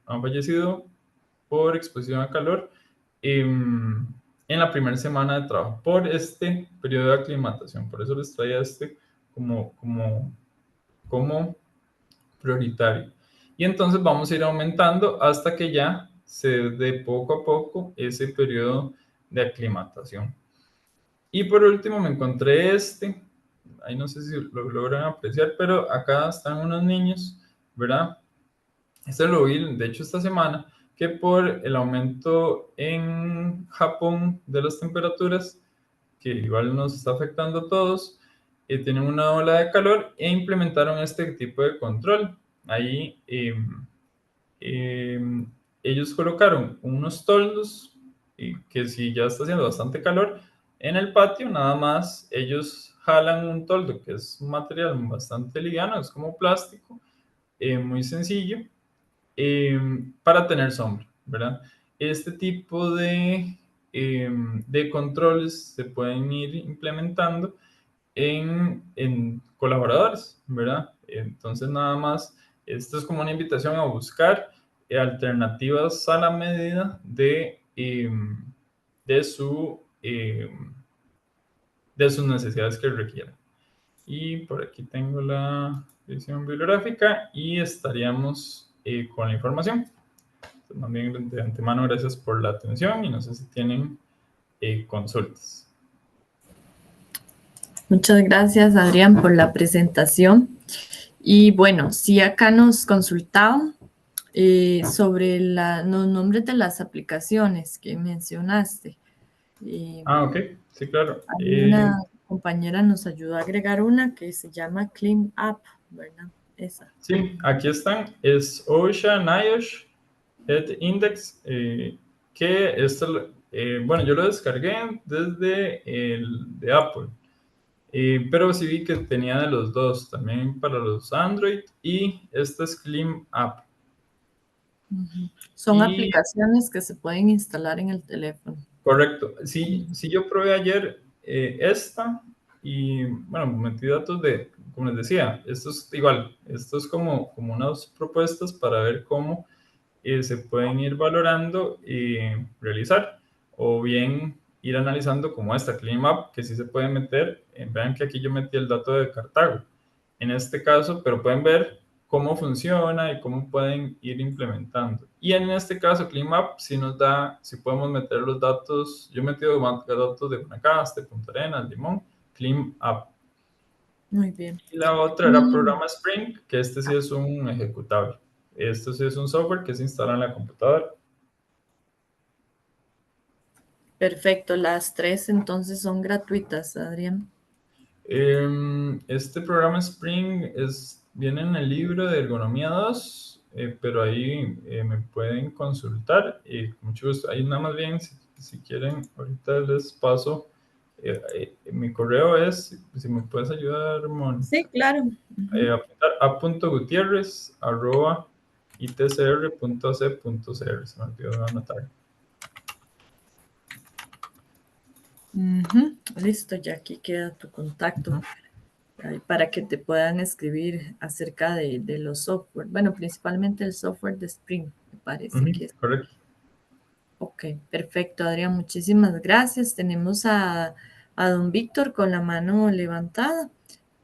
han fallecido por exposición a calor en la primera semana de trabajo, por este periodo de aclimatación. Por eso les traía este como prioritario. Y entonces vamos a ir aumentando hasta que ya se dé poco a poco ese periodo de aclimatación. Y por último me encontré ahí no sé si lo logran apreciar, pero acá están unos niños, ¿verdad? Este lo vi, de hecho, esta semana, que por el aumento en Japón de las temperaturas, que igual nos está afectando a todos, tienen una ola de calor e implementaron este tipo de control. Ahí ellos colocaron unos toldos que si ya está haciendo bastante calor en el patio, nada más ellos jalan un toldo que es un material bastante liviano, es como plástico, muy sencillo, para tener sombra, ¿verdad? Este tipo de controles se pueden ir implementando en colaboradores, ¿verdad? Entonces, nada más, esto es como una invitación a buscar alternativas a la medida de, de sus necesidades que requieran. Y por aquí tengo la edición bibliográfica y estaríamos con la información. Entonces, también de antemano, gracias por la atención y no sé si tienen consultas. Muchas gracias, Adrián, por la presentación. Y bueno, sí, acá nos consultaban sobre los nombres de las aplicaciones que mencionaste. Ok, sí, claro. Hay una compañera nos ayudó a agregar una que se llama Clean Up, ¿verdad? Esa. Sí, aquí están. Es OSHA, NIOSH, Head Index, que esto, bueno, yo lo descargué desde el de Apple, pero sí vi que tenía de los dos, también para los Android, y este es Clean Up. Ujú. Son Y aplicaciones que se pueden instalar en el teléfono. correcto, si yo probé ayer esta y bueno, metí datos de, como les decía, esto es igual, esto es como unas propuestas para ver cómo se pueden ir valorando y realizar, o bien ir analizando como esta CleanMap, que sí se puede meter. Vean que aquí yo metí el dato de Cartago, en este caso, pero pueden ver cómo funciona y cómo pueden ir implementando. Y en este caso, CleanMap sí nos da, si podemos meter los datos, yo he metido datos de Guanacaste, Punta Arenas, Limón, CleanUp. Muy bien. Y la otra era Y programa Spring, que este sí es un ejecutable. Esto sí es un software que se instala en la computadora. perfecto, las tres entonces son gratuitas, Adrián. Este programa Spring viene en el libro de Ergonomía 2, pero ahí me pueden consultar y con mucho gusto. Ahí nada más bien, si quieren, ahorita les paso. Mi correo es, si me puedes ayudar, Sí, Mónica, claro. apuntar a.gutierrez@itcr.ac.cr. Se me olvidó anotar. Ujú. Listo, ya aquí queda tu contacto Ujú. ahí para que te puedan escribir acerca de los software. Bueno, principalmente el software de Spring, me parece Ujú, que es. correcto. Ok, perfecto, Adrián, muchísimas gracias. Tenemos a don Víctor con la mano levantada.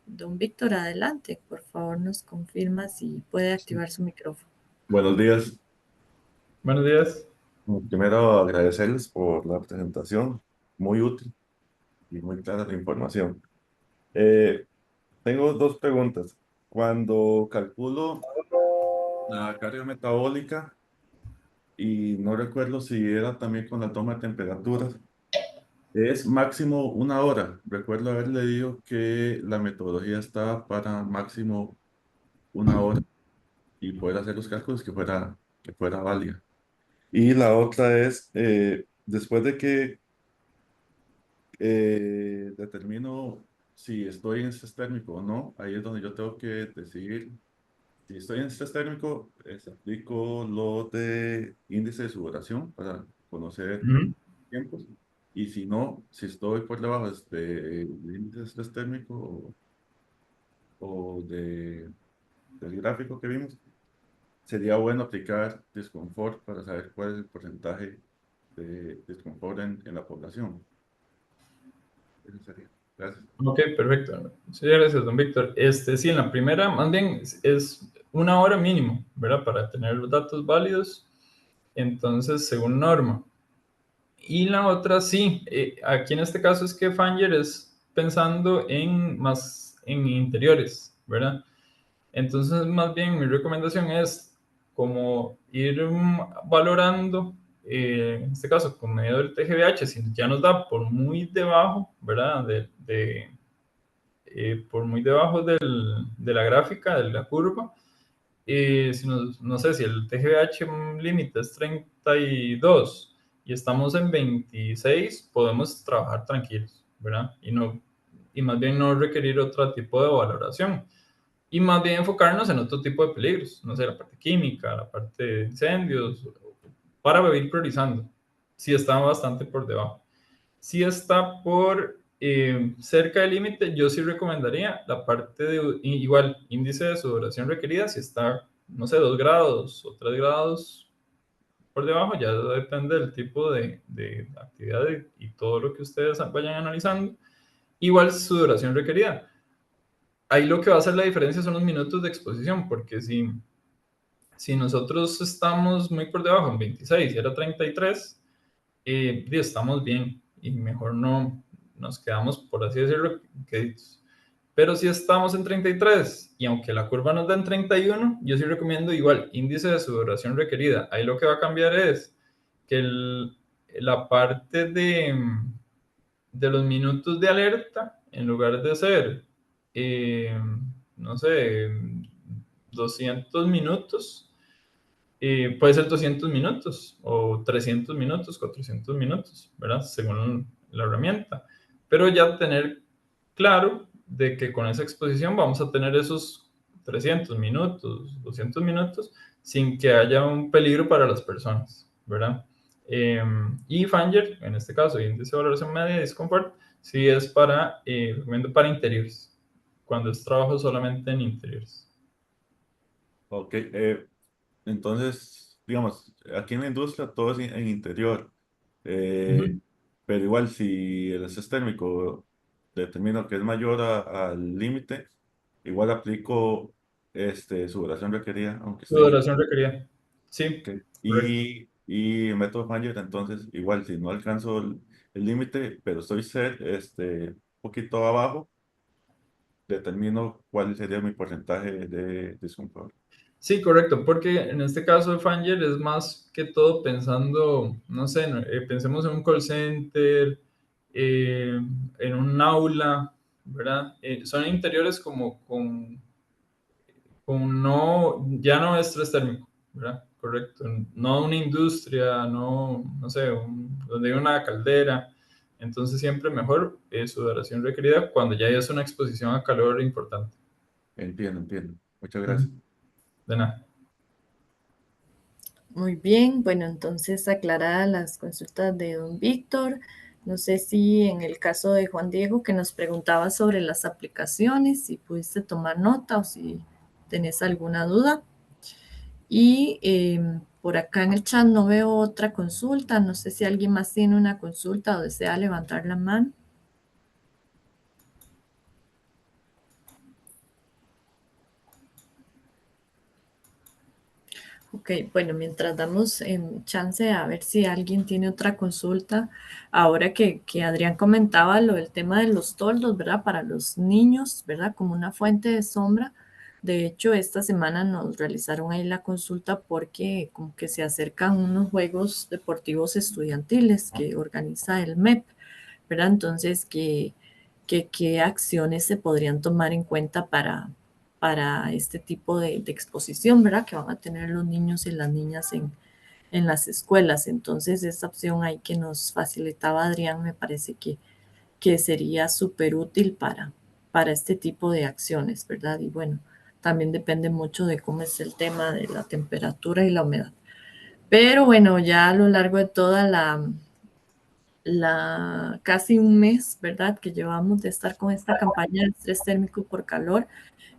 Don Víctor, adelante, por favor, nos confirma si puede activar su micrófono. Buenos días. Buenos días. Primero agradecerles por la presentación, muy útil y muy clara la información. Eh, Tengo dos preguntas. Cuando calculo la carga metabólica, y no recuerdo si era también con la toma de temperaturas, es máximo una hora. Recuerdo haber leído que la metodología estaba para máximo una hora y poder hacer los cálculos que fuera válida. Y la otra es, después de que determino si estoy en estrés térmico o no, ahí es donde yo tengo que decidir. Si estoy en estrés térmico, aplico lo de índice de sudoración para conocer Ujú. tiempos. Y si no, si estoy por debajo del índice de estrés térmico o del gráfico que vimos, sería bueno aplicar desconfort para saber cuál es el porcentaje de desconfort en la población. Eso sería. Gracias. Ok, perfecto. Sí, gracias, don Víctor. Sí, en la primera, más bien, es una hora mínimo, ¿verdad? Para tener los datos válidos, entonces, según norma. Y la otra, sí, aquí en este caso es que Fanger es pensando en más en interiores, ¿verdad? Entonces, más bien, mi recomendación es como ir valorando, en este caso, con medio del TGVH, si ya nos da por muy debajo, ¿verdad? Por muy debajo de la gráfica, de la curva. Si no sé si el TGVH límite es 32 y estamos en 26, podemos trabajar tranquilos, ¿verdad? Y más bien no requerir otro tipo de valoración. Y más bien enfocarnos en otro tipo de peligros, no sé, la parte química, la parte de incendios, para ir priorizando, si está bastante por debajo. Si está por cerca del límite, yo sí recomendaría la parte de igual índice de sudoración requerida, si está, no sé, 2 grados o 3 grados por debajo, ya depende del tipo de actividad y todo lo que ustedes vayan analizando. Igual sudoración requerida. Ahí lo que va a hacer la diferencia son los minutos de exposición, porque si nosotros estamos muy por debajo, en 26 y era 33, estamos bien y mejor no nos quedamos, por así decirlo, queditos. Pero si estamos en 33 y aunque la curva nos da en 31, yo sí recomiendo igual índice de sudoración requerida. Ahí lo que va a cambiar es que la parte de los minutos de alerta, en lugar de ser, eh, no sé, 200 minutos, puede ser 200 minutos o 300 minutos, 400 minutos, ¿verdad? Según la herramienta. Pero ya tener claro de que con esa exposición vamos a tener esos 300 minutos, 200 minutos, sin que haya un peligro para las personas, ¿verdad? Y Fanger, en este caso, índice de valoración media de disconfort, sí es para, recomiendo para interiores, cuando es trabajo solamente en interiores. Ok, entonces, digamos, aquí en la industria todo es en interior, eh, Ujú. pero igual si el estrés térmico determino que es mayor al límite, igual aplico su duración requerida, aunque Su esté en duración interior. requerida. Sí, Ok. correcto. Y el método Fanger, entonces, igual si no alcanzo el límite, pero estoy un poquito abajo, determino cuál sería mi porcentaje de desconfort. Sí, correcto, porque en este caso de Fanger es más que todo pensando, no sé, pensemos en un call center, en un aula, ¿verdad? Son interiores como con no, ya no es estrés térmico, ¿verdad? Correcto, no una industria, no, no sé, donde hay una caldera, entonces siempre mejor sudoración requerida cuando ya es una exposición a calor importante. Entiendo, entiendo. Muchas Ujú. gracias. De nada. Muy bien, bueno, entonces aclaradas las consultas de don Víctor. No sé si en el caso de Juan Diego que nos preguntaba sobre las aplicaciones, si pudiste tomar nota o si tenés alguna duda. Y por acá en el chat no veo otra consulta. No sé si alguien más tiene una consulta o desea levantar la mano. Ok, bueno, mientras damos chance a ver si alguien tiene otra consulta, ahora que Adrián comentaba lo del tema de los toldos, ¿verdad? Para los niños, ¿verdad? Como una fuente de sombra. De hecho, esta semana nos realizaron ahí la consulta porque como que se acercan unos juegos deportivos estudiantiles que organiza el MEP, ¿verdad? Entonces, qué acciones se podrían tomar en cuenta para este tipo de exposición, ¿verdad? Que van a tener los niños y las niñas en las escuelas. Entonces, esta opción ahí que nos facilitaba Adrián me parece que sería súper útil para este tipo de acciones, ¿verdad? Y bueno, también depende mucho de cómo es el tema de la temperatura y la humedad. Pero bueno, ya a lo largo de toda casi un mes, ¿verdad? Que llevamos de estar con esta campaña de estrés térmico por calor.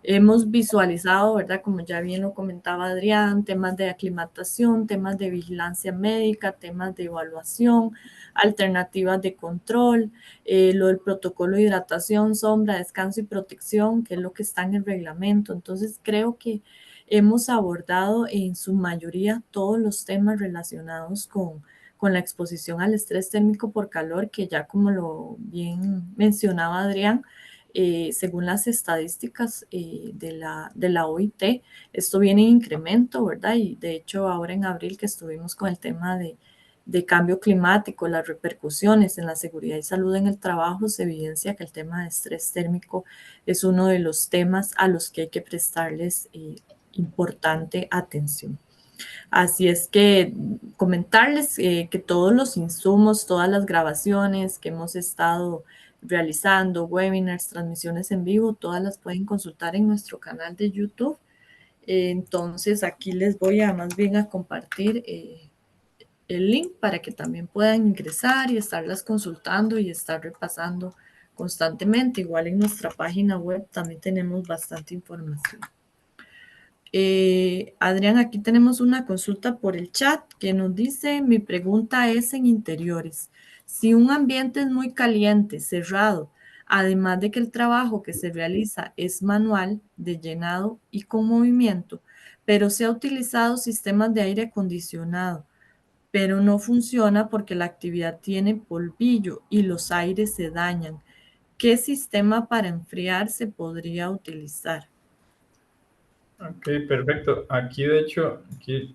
Hemos visualizado, ¿verdad? Como ya bien lo comentaba Adrián, temas de aclimatación, temas de vigilancia médica, temas de evaluación, alternativas de control, lo del protocolo de hidratación, sombra, descanso y protección, que es lo que está en el reglamento. Entonces, creo que hemos abordado en su mayoría todos los temas relacionados con la exposición al estrés térmico por calor, que ya como lo bien mencionaba Adrián, según las estadísticas de la OIT, esto viene en incremento, ¿verdad? Y de hecho ahora en abril que estuvimos con el tema de cambio climático, las repercusiones en la seguridad y salud en el trabajo, se evidencia que el tema de estrés térmico es uno de los temas a los que hay que prestarles importante atención. Así es que comentarles que todos los insumos, todas las grabaciones que hemos estado realizando, webinars, transmisiones en vivo, todas las pueden consultar en nuestro canal de YouTube. Entonces aquí les voy a más bien a compartir el link para que también puedan ingresar y estarlas consultando y estar repasando constantemente. Igual en nuestra página web también tenemos bastante información. Adrián, aquí tenemos una consulta por el chat que nos dice, mi pregunta es en interiores. Si un ambiente es muy caliente, cerrado, además de que el trabajo que se realiza es manual, de llenado y con movimiento, pero se ha utilizado sistemas de aire acondicionado, pero no funciona porque la actividad tiene polvillo y los aires se dañan. ¿Qué sistema para enfriar se podría utilizar? Ok, perfecto. Aquí, de hecho, aquí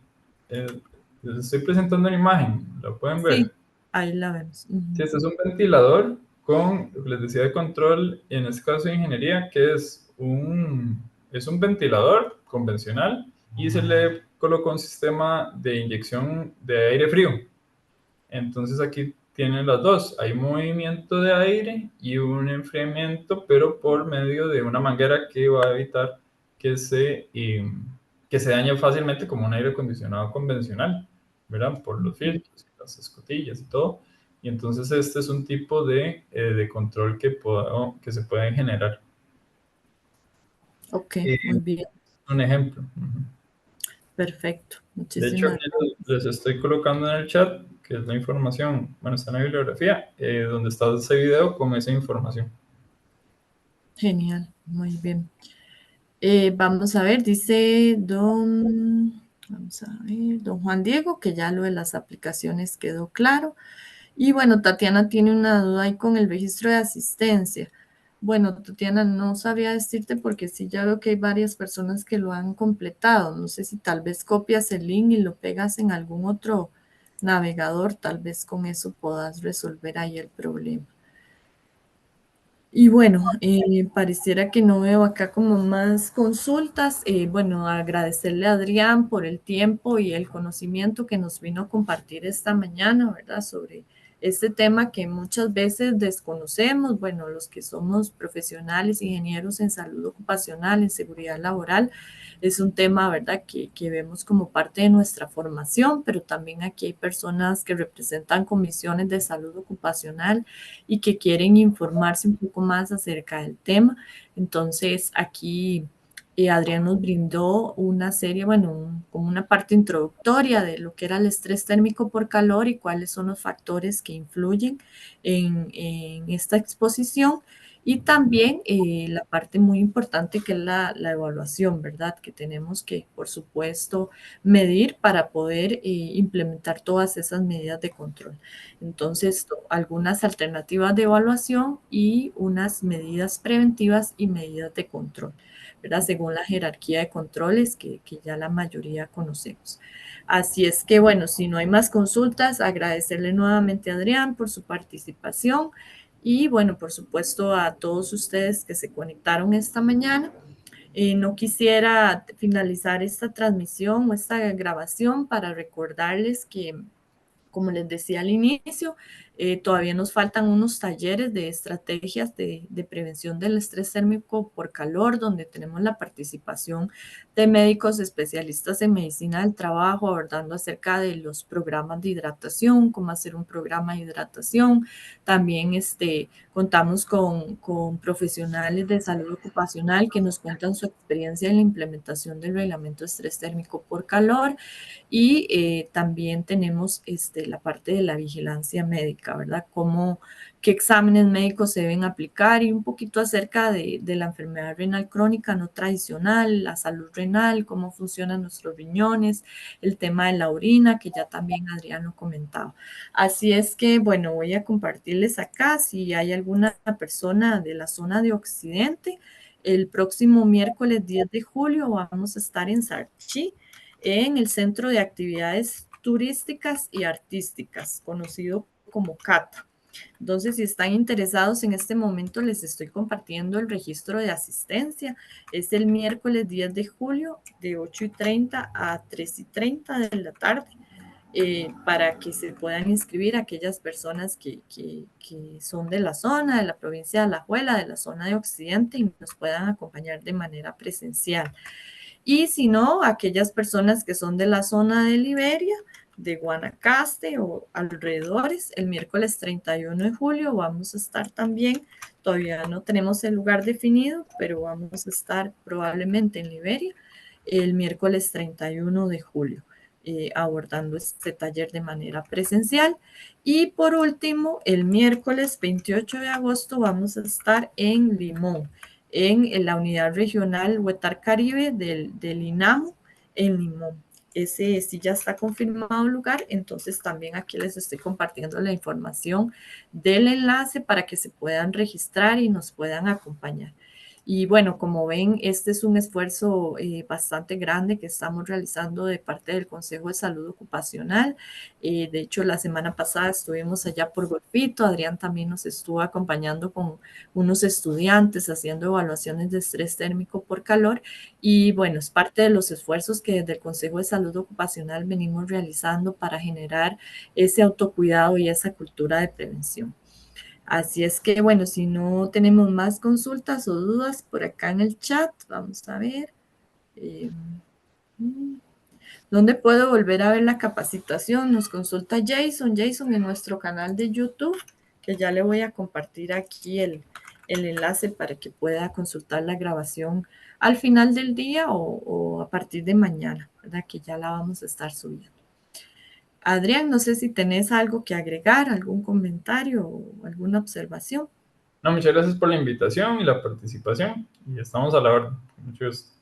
eh, les estoy presentando una imagen. ¿La pueden Sí, ver? ahí la vemos. Sí, Ujú. este es un ventilador con, lo que les decía, de control, en este caso de ingeniería, que es un ventilador convencional y se le colocó un sistema de inyección de aire frío. Entonces aquí tienen las dos. Hay movimiento de aire y un enfriamiento, pero por medio de una manguera que va a evitar que se daña fácilmente como un aire acondicionado convencional, ¿verdad? Por los filtros, las escotillas y todo. Y entonces este es un tipo de control que se puede generar. Ok, Eh, muy bien, un ejemplo. Ujú. perfecto. De hecho, Muchísimas aquí les estoy colocando en el chat, que es la información, bueno, está en la bibliografía, donde está ese video con esa información. genial, muy bien. Vamos a ver, dice vamos a ver, don Juan Diego, que ya lo de las aplicaciones quedó claro. Y bueno, Tatiana tiene una duda ahí con el registro de asistencia. Bueno, Tatiana, no sabría decirte porque sí, ya veo que hay varias personas que lo han completado. No sé si tal vez copias el link y lo pegas en algún otro navegador, tal vez con eso puedas resolver ahí el problema. Y bueno, pareciera que no veo acá como más consultas. Bueno, agradecerle a Adrián por el tiempo y el conocimiento que nos vino a compartir esta mañana, ¿verdad? Sobre este tema que muchas veces desconocemos. Bueno, los que somos profesionales, ingenieros en salud ocupacional, en seguridad laboral, es un tema, ¿verdad? Que vemos como parte de nuestra formación, pero también aquí hay personas que representan comisiones de salud ocupacional y que quieren informarse un poco más acerca del tema. Entonces, aquí Adrián nos brindó una serie, bueno, como una parte introductoria de lo que era el estrés térmico por calor y cuáles son los factores que influyen en esta exposición. Y también la parte muy importante que es la evaluación, ¿verdad? Que tenemos que, por supuesto, medir para poder implementar todas esas medidas de control. Entonces, algunas alternativas de evaluación y unas medidas preventivas y medidas de control, ¿verdad? Según la jerarquía de controles que ya la mayoría conocemos. Así es que, bueno, si no hay más consultas, agradecerle nuevamente a Adrián por su participación y, bueno, por supuesto, a todos ustedes que se conectaron esta mañana. No quisiera finalizar esta transmisión o esta grabación para recordarles que, como les decía al inicio, todavía nos faltan unos talleres de estrategias de prevención del estrés térmico por calor, donde tenemos la participación de médicos especialistas en medicina del trabajo, abordando acerca de los programas de hidratación, cómo hacer un programa de hidratación. También contamos con profesionales de salud ocupacional que nos cuentan su experiencia en la implementación del reglamento de estrés térmico por calor. Y también tenemos la parte de la vigilancia médica, ¿verdad? Qué exámenes médicos se deben aplicar y un poquito acerca de la enfermedad renal crónica no tradicional, la salud renal, cómo funcionan nuestros riñones, el tema de la orina, que ya también Adriano comentaba. Así es que, bueno, voy a compartirles acá si hay alguna persona de la zona de Occidente. El próximo miércoles 10 de julio vamos a estar en Sarchí, en el Centro de Actividades Turísticas y Artísticas, conocido como CATA. Entonces, si están interesados en este momento, les estoy compartiendo el registro de asistencia. Es el miércoles 10 de julio de 8:30 a 3:30 de la tarde. Para que se puedan inscribir aquellas personas que son de la zona, de la provincia de Alajuela, de la zona de Occidente y nos puedan acompañar de manera presencial. Y si no, aquellas personas que son de la zona de Liberia, de Guanacaste o alrededores, el miércoles 31 de julio vamos a estar también, todavía no tenemos el lugar definido, pero vamos a estar probablemente en Liberia el miércoles 31 de julio. Abordando este taller de manera presencial. Y por último, el miércoles 28 de agosto vamos a estar en Limón, en la unidad regional Huetar Caribe del INAMU en Limón. Ese sí ya está confirmado el lugar, entonces también aquí les estoy compartiendo la información del enlace para que se puedan registrar y nos puedan acompañar. Y bueno, como ven, este es un esfuerzo bastante grande que estamos realizando de parte del Consejo de Salud Ocupacional. De hecho, la semana pasada estuvimos allá por Golfito. Adrián también nos estuvo acompañando con unos estudiantes haciendo evaluaciones de estrés térmico por calor. Y bueno, es parte de los esfuerzos que desde el Consejo de Salud Ocupacional venimos realizando para generar ese autocuidado y esa cultura de prevención. Así es que, bueno, si no tenemos más consultas o dudas por acá en el chat, vamos a ver. ¿Dónde puedo volver a ver la capacitación? Nos consulta Jason en nuestro canal de YouTube, que ya le voy a compartir aquí el enlace para que pueda consultar la grabación al final del día o a partir de mañana, ¿verdad? Que ya la vamos a estar subiendo. Adrián, no sé si tenés algo que agregar, algún comentario o alguna observación. No, muchas gracias por la invitación y la participación. Y estamos a la orden. Mucho gusto.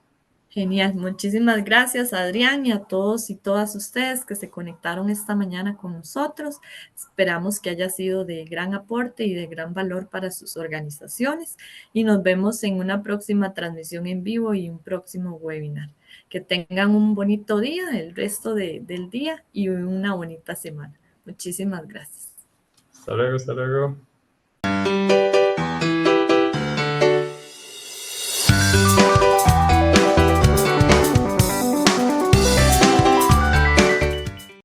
Genial, muchísimas gracias Adrián y a todos y todas ustedes que se conectaron esta mañana con nosotros. Esperamos que haya sido de gran aporte y de gran valor para sus organizaciones y nos vemos en una próxima transmisión en vivo y un próximo webinar. Que tengan un bonito día, el resto del día y una bonita semana. Muchísimas gracias. Hasta luego, hasta luego.